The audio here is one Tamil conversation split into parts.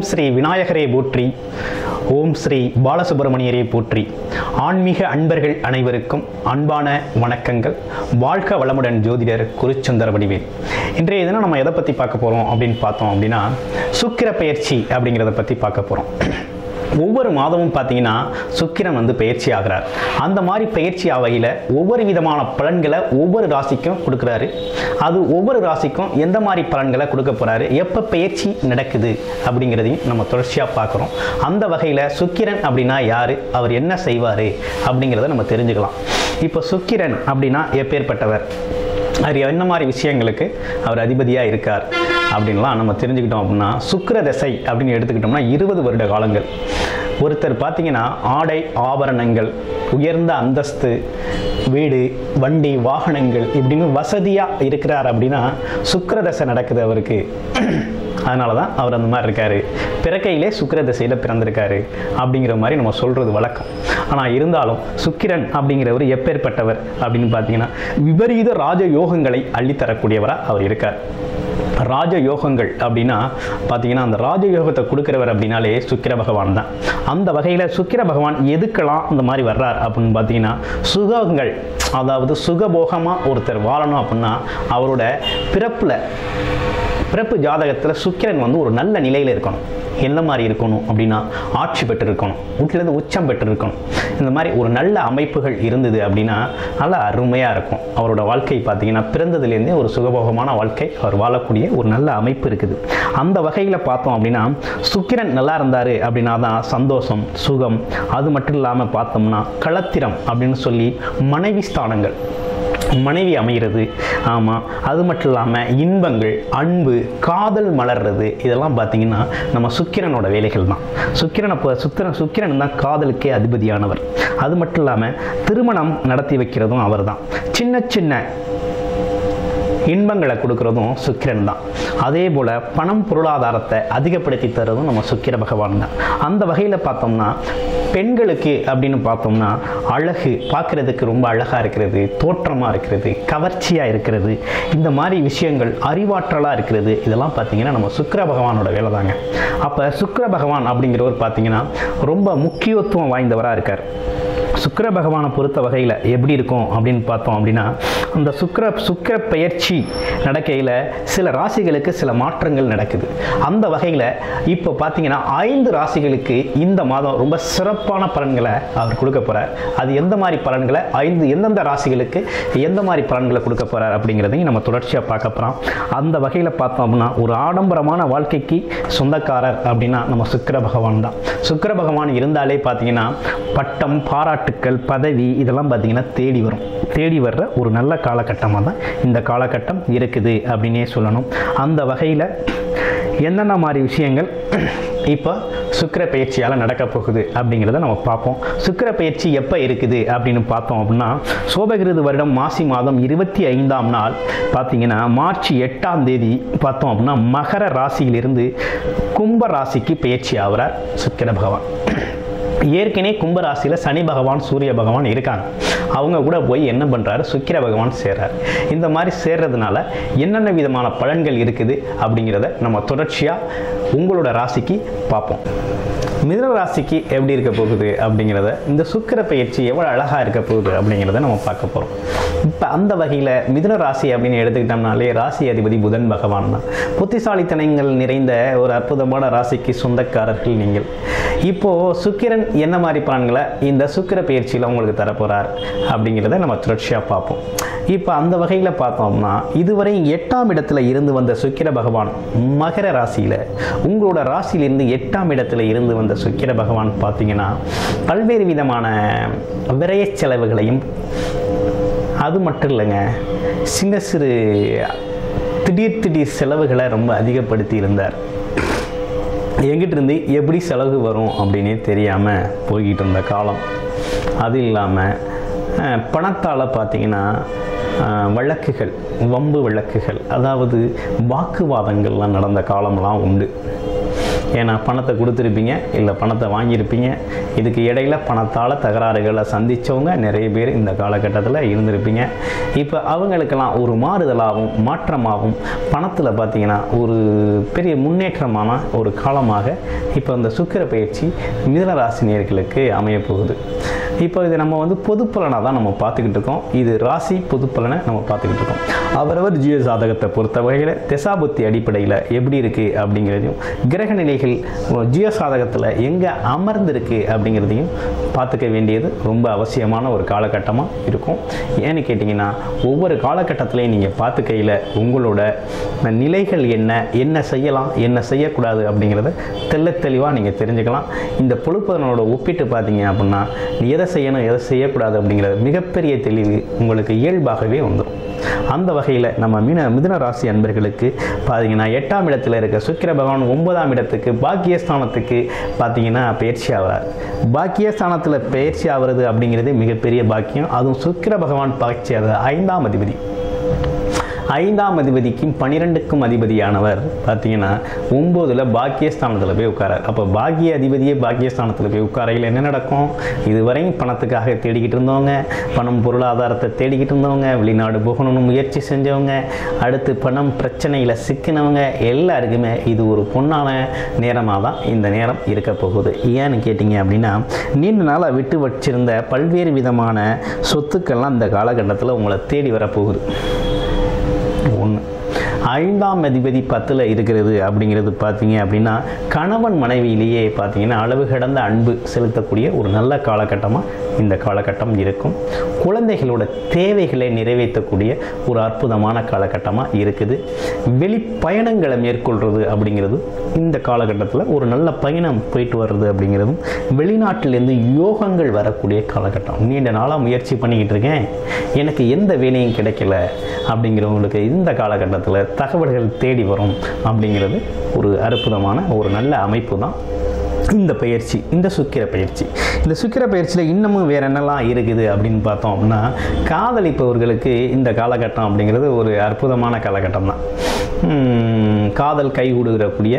ஸ்ரீ விநாயகரே போற்றி, ஓம் ஸ்ரீ பாலசுப்ரமணியரே போற்றி. ஆன்மீக அன்பர்கள் அனைவருக்கும் அன்பான வணக்கங்கள். வாழ்க வளமுடன். ஜோதிடர் குருச்சந்திர வடிவேல். இன்றைய தினம் நம்ம எதை பற்றி பார்க்க போகிறோம் அப்படின்னு பார்த்தோம் அப்படின்னா, சுக்கிர பெயர்ச்சி அப்படிங்கிறத பற்றி பார்க்க போகிறோம். ஒவ்வொரு மாதமும் பார்த்தீங்கன்னா சுக்கிரன் பெயர்ச்சி ஆகிறார். அந்த மாதிரி பெயர்ச்சி ஆகையில் ஒவ்வொரு விதமான பலன்களை ஒவ்வொரு ராசிக்கும் கொடுக்குறாரு. அது ஒவ்வொரு ராசிக்கும் எந்த மாதிரி பலன்களை கொடுக்க போகிறாரு, எப்போ பெயர்ச்சி நடக்குது அப்படிங்கிறதையும் நம்ம தொடர்ச்சியாக பார்க்குறோம். அந்த வகையில் சுக்கிரன் அப்படின்னா யார், அவர் என்ன செய்வார் அப்படிங்கிறத நம்ம தெரிஞ்சுக்கலாம். இப்போ சுக்கிரன் அப்படின்னா எப்பேற்பட்டவர், அவர் என்ன மாதிரி விஷயங்களுக்கு அவர் அதிபதியாக இருக்கார் அப்படின்லாம் நம்ம தெரிஞ்சுக்கிட்டோம். அப்படின்னா சுக்கிர தசை அப்படின்னு எடுத்துக்கிட்டோம்னா 20 வருட காலங்கள். ஒருத்தர் பார்த்தீங்கன்னா ஆடை ஆபரணங்கள், உயர்ந்த அந்தஸ்து, வீடு, வண்டி, வாகனங்கள் இப்படின்னு வசதியாக இருக்கிறார் அப்படின்னா சுக்கிர தசை நடக்குது அவருக்கு. அதனால தான் அவர் அந்த மாதிரி இருக்கார். பிறக்கையிலே சுக்கிர தசையில் பிறந்திருக்காரு அப்படிங்கிற மாதிரி நம்ம சொல்கிறது வழக்கம். ஆனால் இருந்தாலும் சுக்கிரன் அப்படிங்கிறவர் எப்பேற்பட்டவர் அப்படின்னு பார்த்தீங்கன்னா விபரீத ராஜயோகங்களை அள்ளித்தரக்கூடியவராக அவர் இருக்கார். ராஜயோகங்கள் அப்படின்னா பார்த்தீங்கன்னா அந்த ராஜயோகத்தை கொடுக்குறவர் அப்படின்னாலே சுக்கிர பகவான் தான். அந்த வகையில் சுக்கிர பகவான் எதுக்கெல்லாம் இந்த மாதிரி வர்றார் அப்படின்னு பார்த்தீங்கன்னா சுகங்கள், அதாவது சுகபோகமாக ஒருத்தர் வாழணும் அப்படின்னா அவரோட பிறப்பு ஜாதகத்தில் சுக்கிரன் ஒரு நல்ல நிலையில் இருக்கணும். என்ன மாதிரி இருக்கணும் அப்படின்னா ஆட்சி பெற்று இருக்கணும், வீட்டிலேருந்து உச்சம் பெற்று இருக்கணும். இந்த மாதிரி ஒரு நல்ல அமைப்புகள் இருந்தது அப்படின்னா நல்ல அருமையாக இருக்கும். அவரோட வாழ்க்கை பார்த்தீங்கன்னா பிறந்ததுலேருந்தே ஒரு சுகபோகமான வாழ்க்கை அவர் வாழக்கூடிய ஒரு நல்ல அமைப்பு இருக்குது. அந்த வகையில் பார்த்தோம் அப்படின்னா சுக்கிரன் நல்லா இருந்தார் அப்படின்னா தான் சந்தோஷம், சுகம். அது மட்டும் இல்லாமல் பார்த்தோம்னா களத்திரம் அப்படின்னு சொல்லி மனைவி ஸ்தானங்கள், மனைவி அமைகிறது. ஆமாம், அது மட்டும் இல்லாமல் இன்பங்கள், அன்பு, காதல் மலர்றது, இதெல்லாம் பார்த்தீங்கன்னா நம்ம சுக்கிரனோட வேலைகள் தான். சுக்கிரன் தான் காதலுக்கே அதிபதியானவர். அது மட்டும் இல்லாமல் திருமணம் நடத்தி வைக்கிறதும் அவர் தான். சின்ன சின்ன இன்பங்களை கொடுக்கறதும் சுக்கிரன் தான். அதே போல் பணம் பொருளாதாரத்தை அதிகப்படுத்தி தர்றதும் நம்ம சுக்கிர பகவான் தான். அந்த வகையில் பார்த்தோம்னா பெண்களுக்கு அப்படின்னு பார்த்தோம்னா அழகு, பார்க்குறதுக்கு ரொம்ப அழகாக இருக்கிறது, தோற்றமாக இருக்கிறது, கவர்ச்சியாக இருக்கிறது, இந்த மாதிரி விஷயங்கள், அறிவாற்றலாக இருக்கிறது, இதெல்லாம் பார்த்தீங்கன்னா நம்ம சுக்கிர பகவானோட வேலை தாங்க. அப்போ சுக்கிர பகவான் அப்படிங்கிறவர் பார்த்தீங்கன்னா ரொம்ப முக்கியத்துவம் வாய்ந்தவராக இருக்கார். சுக்கிர பகவானை பொறுத்த வகையில் எப்படி இருக்கும் அப்படின்னு பார்த்தோம் அப்படின்னா அந்த சுக்கிர பெயர்ச்சி நடக்கையில் சில ராசிகளுக்கு சில மாற்றங்கள் நடக்குது. அந்த வகையில் இப்போ பார்த்தீங்கன்னா 5 ராசிகளுக்கு இந்த மாதம் ரொம்ப சிறப்பான பலன்களை அவர் கொடுக்க போகிறார். அது எந்த மாதிரி பலன்களை, எந்தெந்த ராசிகளுக்கு எந்த மாதிரி பலன்களை கொடுக்க போகிறார் அப்படிங்கிறதையும் நம்ம தொடர்ச்சியாக பார்க்க போகிறோம். அந்த வகையில் பார்த்தோம் அப்படின்னா ஒரு ஆடம்பரமான வாழ்க்கைக்கு சொந்தக்காரர் அப்படின்னா நம்ம சுக்கிர பகவான் தான். சுக்கிர பகவான் இருந்தாலே பார்த்தீங்கன்னா பட்டம், பாராட்டுக்கள், பதவி இதெல்லாம் பார்த்தீங்கன்னா தேடி வர்ற ஒரு நல்ல காலகட்டமாக தான் இந்த காலகட்டம் இருக்குது அப்படின்னே சொல்லணும். அந்த வகையில் என்னென்ன மாதிரி விஷயங்கள் இப்போ சுக்கிர பயிற்சியால் நடக்க போகுது அப்படிங்கிறத நம்ம பார்ப்போம். சுக்கிர பயிற்சி எப்போ இருக்குது அப்படின்னு பார்த்தோம் அப்படின்னா சோபகிருது வருடம் மாசி மாதம் 25ஆம் நாள் பார்த்தீங்கன்னா மார்ச் 8ஆம் தேதி பார்த்தோம் அப்படின்னா மகர ராசியிலிருந்து கும்ப ராசிக்கு பயிற்சி ஆகிறார் சுக்கிர பகவான். ஏற்கனவே கும்பராசியில் சனி பகவான், சூரிய பகவான் இருக்காங்க. அவங்க கூட போய் என்ன பண்ணுறாரு, சுக்கிர பகவான் சேர்றார். இந்த மாதிரி சேர்றதுனால என்னென்ன விதமான பலன்கள் இருக்குது அப்படிங்கிறத நம்ம தொடர்ச்சியாக உங்களோட ராசிக்கு பார்ப்போம். மிதுன ராசிக்கு எப்படி இருக்க போகுது அப்படிங்கிறத, இந்த சுக்கிர பயிற்சி எவ்வளோ அழகாக இருக்க போகுது அப்படிங்கிறத நம்ம பார்க்க போகிறோம். இப்போ அந்த வகையில் மிதுன ராசி அப்படின்னு எடுத்துக்கிட்டோம்னாலே ராசி அதிபதி புதன் பகவான் தான். புத்திசாலித்தனங்கள் நிறைந்த ஒரு அற்புதமான ராசிக்கு சொந்தக்காரர்கள் நீங்கள். இப்போது சுக்கிரன் என்ன மாதிரி பலன்களை இந்த சுக்கிர பயிற்சியில் உங்களுக்கு தரப்போகிறார் அப்படிங்கிறத நம்ம தொடர்ச்சியாக பார்ப்போம். இப்போ அந்த வகையில் பார்த்தோம்னா இதுவரை 8ஆம் இடத்துல இருந்து வந்த சுக்கிர பகவான் மகர ராசியில், உங்களோட ராசியிலிருந்து 8ஆம் இடத்துல இருந்து வந்த சுக்கிர பகவான் பார்த்தீங்கன்னா பல்வேறு விதமான விரய செலவுகளையும், அது மட்டும் இல்லைங்க, சின்ன சிறு திடீர் செலவுகளை ரொம்ப அதிகப்படுத்தி இருந்தார். எங்கிட்ட இருந்து எப்படி செலவு வரும் அப்படின்னே தெரியாமல் போய்கிட்டு இருந்த காலம். அது இல்லாமல் பணத்தால் பார்த்தீங்கன்னா வழக்குகள், வம்பு வழக்குகள், அதாவது வாக்குவாதங்கள்லாம் நடந்த காலம்லாம் உண்டு. ஏன்னா பணத்தை கொடுத்துருப்பீங்க, இல்லை பணத்தை வாங்கியிருப்பீங்க. இதுக்கு இடையில் பணத்தால் தகராறுகளை சந்தித்தவங்க நிறைய பேர் இந்த காலகட்டத்தில் இருந்திருப்பீங்க. இப்போ அவங்களுக்கெல்லாம் ஒரு மாறுதலாகவும் மாற்றமாகவும் பணத்தில் பார்த்திங்கன்னா ஒரு பெரிய முன்னேற்றமான ஒரு காலமாக இப்போ இந்த சுக்கிர பயிற்சி மிதுன ராசி நேயர்களுக்கு அமையப்போகுது. இப்போ இது நம்ம பொது பலனாக தான் நம்ம பார்த்துக்கிட்டு இருக்கோம். இது ராசி பொது பலனை நம்ம பார்த்துக்கிட்டு இருக்கோம். அவரவர் ஜீவ சாதகத்தை பொறுத்த வகையில் திசாபுத்தி அடிப்படையில் எப்படி இருக்குது அப்படிங்கிறதையும், கிரக நிலைகள் ஜீவ சாதகத்தில் எங்கே அமர்ந்திருக்கு அப்படிங்கிறதையும் பார்த்துக்க வேண்டியது ரொம்ப அவசியமான ஒரு காலகட்டமாக இருக்கும். ஏன்னு கேட்டிங்கன்னா, ஒவ்வொரு காலகட்டத்திலையும் நீங்கள் பார்த்துக்கையில் உங்களோட நிலைகள் என்ன செய்யலாம், என்ன செய்யக்கூடாது அப்படிங்கிறத தெளிவாக நீங்கள் தெரிஞ்சுக்கலாம். இந்த பொழுப்பதனோட ஒப்பிட்டு பார்த்தீங்க அப்படின்னா, எதை செய்யணும் எதை செய்யக்கூடாது அப்படிங்கிறது மிகப்பெரிய தெளிவு உங்களுக்கு இயல்பாகவே வந்துடும். அந்த வகையில் நம்ம மிதுன ராசி அன்பர்களுக்கு பார்த்தீங்கன்னா 8ஆம் இடத்தில் இருக்க சுக்கிர பகவான் 9ஆம் இடத்துக்கு பாக்கியஸ்தானத்துக்கு பார்த்தீங்கன்னா பயிற்சி ஆகிறார். பாக்கியஸ்தானத்தில் பயிற்சி ஆகிறது அப்படிங்கிறது மிகப்பெரிய பாக்கியம். அதுவும் சுக்கிர பகவான் பயிற்சி ஆகிறது 5ஆம் அதிபதி. 5ஆம் அதிபதிக்கும் 12க்கும் அதிபதியானவர் பார்த்தீங்கன்னா 9ல் பாக்கியஸ்தானத்தில் போய் உட்காரார். அப்போ பாக்கிய அதிபதியே பாக்கியஸ்தானத்தில் போய் உட்காரையில் என்ன நடக்கும்? இதுவரையும் பணத்துக்காக தேடிக்கிட்டு இருந்தவங்க, பணம் பொருளாதாரத்தை தேடிக்கிட்டு இருந்தவங்க, வெளிநாடு போகணும்னு முயற்சி செஞ்சவங்க, அடுத்து பணம் பிரச்சனையில் சிக்கினவங்க எல்லாருக்குமே இது ஒரு பொன்னான நேரமாக தான் இந்த நேரம் இருக்க போகுது. ஏன்னு கேட்டிங்க அப்படின்னா, நீண்ட நாளாக விட்டு வச்சிருந்த பல்வேறு விதமான சொத்துக்கள்லாம் இந்த காலகட்டத்தில் உங்களை தேடி வரப்போகுது. 5ஆம் அதிபதி 10ல் இருக்கிறது அப்படிங்கிறது பார்த்தீங்க அப்படின்னா, கணவன் மனைவியிலேயே பார்த்தீங்கன்னா அளவு கடந்த அன்பு செலுத்தக்கூடிய ஒரு நல்ல காலகட்டமாக இந்த காலகட்டம் இருக்கும். குழந்தைகளோட தேவைகளை நிறைவேற்றக்கூடிய ஒரு அற்புதமான காலகட்டமாக இருக்குது. வெளிப்பயணங்களை மேற்கொள்வது அப்படிங்கிறது இந்த காலகட்டத்தில் ஒரு நல்ல பயணம் போயிட்டு வர்றது அப்படிங்கிறதும், வெளிநாட்டிலேருந்து யோகங்கள் வரக்கூடிய காலகட்டம். நீண்ட நாளாக முயற்சி பண்ணிக்கிட்டு இருக்கேன், எனக்கு எந்த வேலையும் கிடைக்கல அப்படிங்கிறவங்களுக்கு இந்த காலகட்டத்தில் தகவல்கள் தேடி வரும் அப்படிங்கிறது ஒரு அற்புதமான ஒரு நல்ல அமைப்பு தான் இந்த பயிற்சி, இந்த சுக்கிர பயிற்சி. இந்த சுக்கிர பயிற்சியில் இன்னமும் வேறு என்னெல்லாம் இருக்குது அப்படின்னு பார்த்தோம் அப்படின்னா, காதலிப்பவர்களுக்கு இந்த காலகட்டம் அப்படிங்கிறது ஒரு அற்புதமான காலகட்டம் தான். காதல் கைகூடுகிறக்கூடிய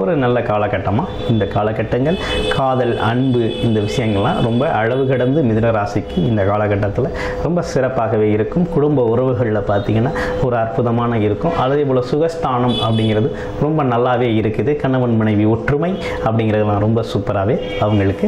ஒரு நல்ல காலகட்டமாக இந்த காலகட்டங்கள், காதல் அன்பு இந்த விஷயங்கள்லாம் ரொம்ப அளவு கடந்து மிதுன ராசிக்கு இந்த காலகட்டத்தில் ரொம்ப சிறப்பாகவே இருக்கும். குடும்ப உறவுகளில் பார்த்திங்கன்னா ஒரு அற்புதமான இருக்கும். அதே போல் சுகஸ்தானம் அப்படிங்கிறது ரொம்ப நல்லாவே இருக்குது. கணவன் மனைவி ஒற்றுமை அப்படிங்கிறதுலாம் ரொம்ப சூப்பராகவே அவங்களுக்கு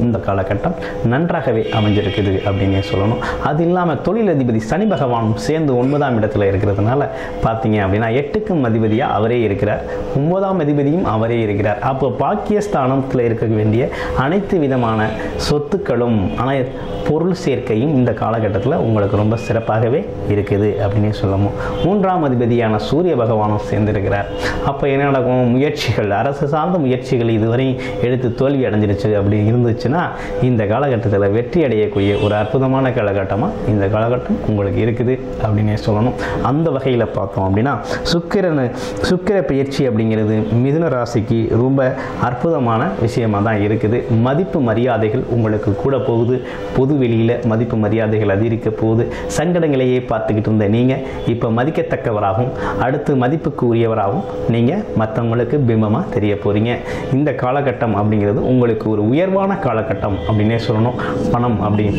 இந்த காலகட்டம் நன்றாகவே அமைஞ்சிருக்குது அப்படின்னே சொல்லணும். அது இல்லாமல் தொழிலதிபதி சனி பகவானும் சேர்ந்து 9ஆம் இடத்துல இருக்கிறதுனால பார்த்தீங்க அப்படின்னா 8க்கும் அதிபதியாக அவரே இருக்கிறார், 9ஆம் அதிபதியும் அவரே இருக்கிறார். அப்போ பாக்கியஸ்தானத்தில் இருக்க வேண்டிய அனைத்து விதமான சொத்துக்களும் பொருள் சேர்க்கையும் இந்த காலகட்டத்தில் உங்களுக்கு ரொம்ப சிறப்பாகவே இருக்குது அப்படின்னே சொல்லணும். 3ஆம் அதிபதியான சூரிய பகவானும் சேர்ந்திருக்கிறார். அப்போ என்ன நடக்கும்? முயற்சிகள், அரசு சார்ந்த முயற்சிகள் இதுவரை எடுத்து தோல்வி அடைஞ்சிருச்சு அப்படி இருந்துச்சுன்னா இந்த காலகட்டத்தில் வெற்றி அடையக்கூடிய ஒரு அற்புதமான காலகட்டமாக இந்த காலகட்டம் உங்களுக்கு இருக்குது அப்படின்னே சொல்லணும். அந்த வகையில் பார்த்தோம் அப்படின்னா சுக்கிர பயிற்சி அப்படிங்கிறது மிதுன ராசிக்கு ரொம்ப அற்புதமான விஷயமாக தான் இருக்குது. மதிப்பு மரியாதைகள் உங்களுக்கு கூட போகுது. பொது வெளியில் மதிப்பு மரியாதைகள் அதிகரிக்க போகுது. சங்கடங்களையே பார்த்துக்கிட்டு இருந்த நீங்கள் இப்போ மதிக்கத்தக்கவராகவும் அடுத்து மதிப்புக்கு உரியவராகவும் நீங்கள் மற்றவங்களுக்கு பிம்பமாக தெரிய போகிறீங்க. இந்த காலகட்டம் அப்படிங்கிறது உங்களுக்கு ஒரு உயர்வான காலகட்டம் அப்படின்னே சொல்லணும்.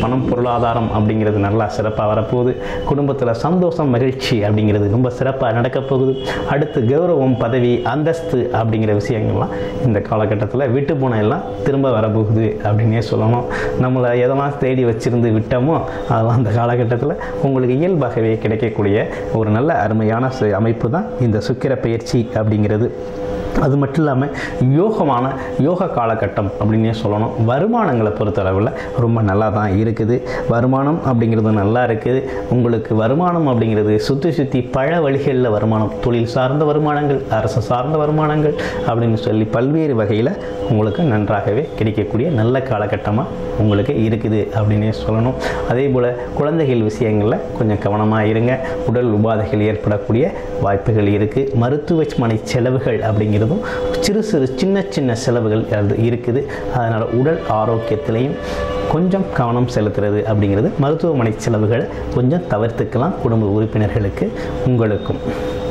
பணம் பொருளாதாரம் அப்படிங்கிறது நல்லா சிறப்பாக வரப்போகுது. குடும்பத்தில் சந்தோஷம் மகிழ்ச்சி அப்படிங்கிறது ரொம்ப சிறப்பாக நடக்க போகுது. அடுத்து கௌரவம் பதவி அந்தஸ்து அப்படிங்கிற விஷயங்கள்லாம் இந்த காலகட்டத்தில் விட்டு போன எல்லாம் திரும்ப வரப்போகுது அப்படின்னே சொல்லணும். நம்மளை எதெல்லாம் தேடி வச்சிருந்து விட்டோமோ அதெல்லாம் அந்த காலகட்டத்தில் உங்களுக்கு இயல்பாகவே கிடைக்கக்கூடிய ஒரு நல்ல அருமையான அமைப்பு தான் இந்த சுக்கிர பயிற்சி அப்படிங்கிறது. அது மட்டும் இல்லாமல் யோக காலகட்டம் அப்படின்னே சொல்லணும். வருமானங்களை பொறுத்தளவில் ரொம்ப நல்லா தான் இருக்குது. வருமானம் அப்படிங்கிறது நல்லா இருக்குது. உங்களுக்கு வருமானம் அப்படிங்கிறது சுற்றி பல வழிகளில் வருமானம், தொழில் சார்ந்த வருமானங்கள், அரசு சார்ந்த வருமானங்கள் அப்படின்னு சொல்லி பல்வேறு வகையில் உங்களுக்கு நன்றாகவே கிடைக்கக்கூடிய நல்ல காலகட்டமாக உங்களுக்கு இருக்குது அப்படின்னே சொல்லணும். அதே போல் குழந்தைகள் விஷயங்களில் கொஞ்சம் கவனமாக இருங்க. உடல் உபாதைகள் ஏற்படக்கூடிய வாய்ப்புகள் இருக்குது. மருத்துவமனை செலவுகள் அப்படிங்கிறதும் சின்ன செலவுகள் இருக்குது. அதனால் உடல் ஆரோக்கியத்திலையும் கொஞ்சம் கவனம் செலுத்துறது அப்படிங்கிறது, மருத்துவமனை செலவுகளை கொஞ்சம் தவிர்த்துக்கலாம் குடும்ப உறுப்பினர்களுக்கு உங்களுக்கும்.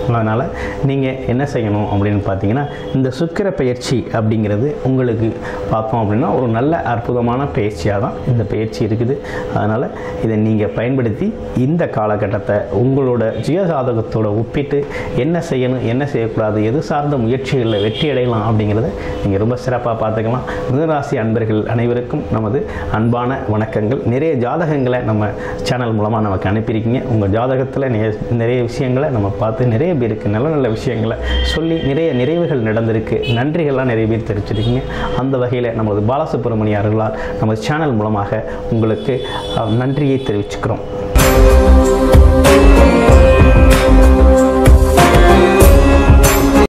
அதனால் நீங்கள் என்ன செய்யணும் அப்படின்னு பார்த்தீங்கன்னா, இந்த சுக்கிர பயிற்சி அப்படிங்கிறது உங்களுக்கு பார்த்தோம் அப்படின்னா ஒரு நல்ல அற்புதமான பயிற்சியாக தான் இந்த பயிற்சி இருக்குது. அதனால் இதை நீங்கள் பயன்படுத்தி இந்த காலகட்டத்தை உங்களோட சுயசாதகத்தோடு ஒப்பிட்டு என்ன செய்யணும், என்ன செய்யக்கூடாது, எது சார்ந்த முயற்சிகளில் வெற்றி அடையலாம் அப்படிங்கிறத நீங்கள் ரொம்ப சிறப்பாக பார்த்துக்கலாம். மிதுனராசி அன்பர்கள் அனைவருக்கும் நமது அன்பான வணக்கங்கள். நிறைய ஜாதகங்களை நம்ம சேனல் மூலமாக நமக்கு அனுப்பியிருக்கீங்க. உங்கள் ஜாதகத்தில் நிறைய விஷயங்களை நம்ம பார்த்து நிறைய பேருக்கு நல்ல நல்ல விஷயங்களை சொல்லி நிறைய நிறைவுகள் நடந்திருக்கு. நன்றிகள்லாம் நிறைய பேர் தெரிவிச்சிருக்கீங்க. அந்த வகையில் நமது பாலசுப்ரமணிய அவர்களால் நமது சேனல் மூலமாக உங்களுக்கு நன்றியை தெரிவிச்சுக்கிறோம்.